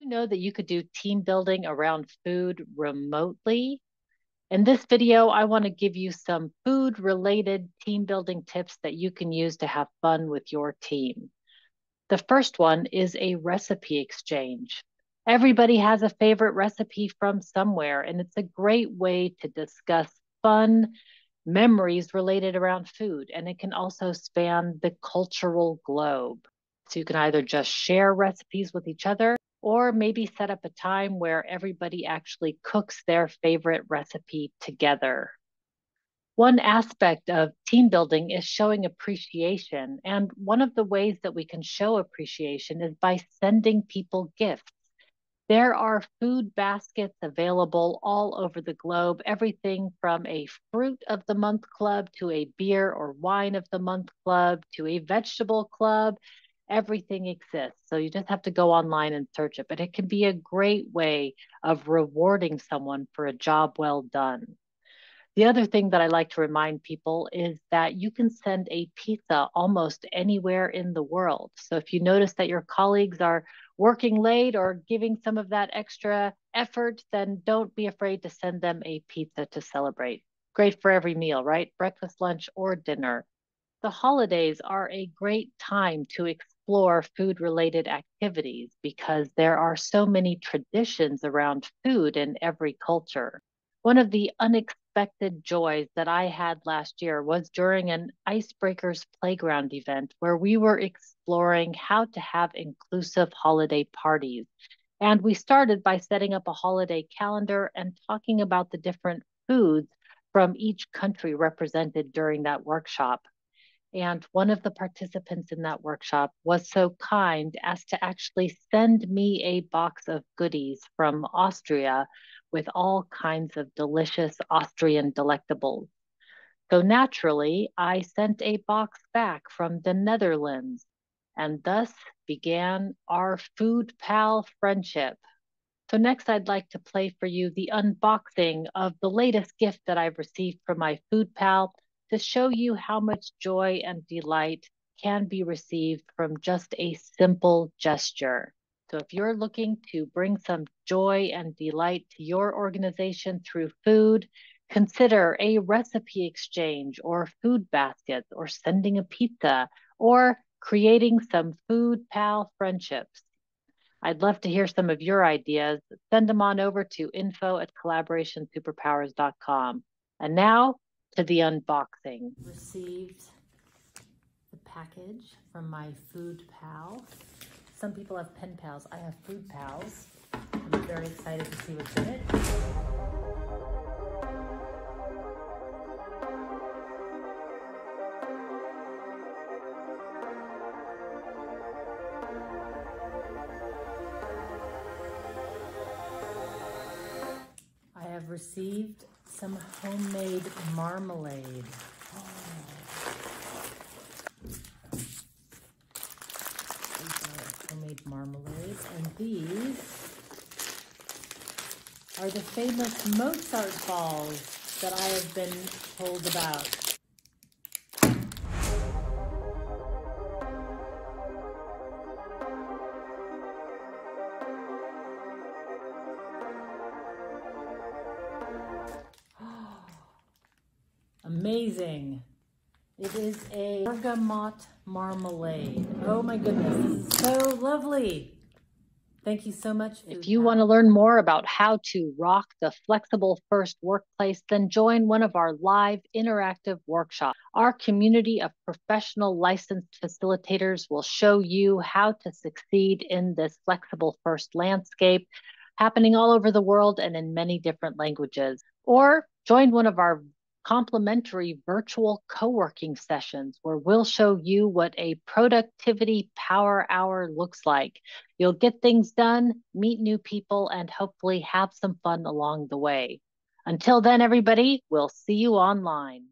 Know that you could do team building around food remotely? In this video, I want to give you some food related team building tips that you can use to have fun with your team. The first one is a recipe exchange. Everybody has a favorite recipe from somewhere, and it's a great way to discuss fun memories related around food. And it can also span the cultural globe. So you can either just share recipes with each other or maybe set up a time where everybody actually cooks their favorite recipe together. One aspect of team building is showing appreciation. And one of the ways that we can show appreciation is by sending people gifts. There are food baskets available all over the globe, everything from a fruit of the month club to a beer or wine of the month club to a vegetable club. Everything exists. So you just have to go online and search it. But it can be a great way of rewarding someone for a job well done. The other thing that I like to remind people is that you can send a pizza almost anywhere in the world. So if you notice that your colleagues are working late or giving some of that extra effort, then don't be afraid to send them a pizza to celebrate. Great for every meal, right? Breakfast, lunch, or dinner. The holidays are a great time to explore food related activities because there are so many traditions around food in every culture. One of the unexpected joys that I had last year was during an Icebreakers Playground event where we were exploring how to have inclusive holiday parties. And we started by setting up a holiday calendar and talking about the different foods from each country represented during that workshop. And one of the participants in that workshop was so kind as to actually send me a box of goodies from Austria with all kinds of delicious Austrian delectables. So naturally, I sent a box back from the Netherlands, and thus began our food pal friendship. So next, I'd like to play for you the unboxing of the latest gift that I've received from my food pal to show you how much joy and delight can be received from just a simple gesture. So if you're looking to bring some joy and delight to your organization through food, consider a recipe exchange or food baskets or sending a pizza or creating some food pal friendships. I'd love to hear some of your ideas. Send them on over to info@collaborationsuperpowers.com. And now to the unboxing. Received the package from my food pal. Some people have pen pals. I have food pals. I'm very excited to see what's in it. I have received some homemade marmalade. Oh. These are homemade marmalades, and these are the famous Mozart balls that I have been told about. Amazing. It is a bergamot marmalade. Oh my goodness, this is so lovely. Thank you so much. If you want to learn more about how to rock the flexible first workplace, then join one of our live interactive workshops. Our community of professional licensed facilitators will show you how to succeed in this flexible first landscape happening all over the world and in many different languages. Or join one of our complimentary virtual co-working sessions where we'll show you what a productivity power hour looks like. You'll get things done, meet new people, and hopefully have some fun along the way. Until then, everybody, we'll see you online.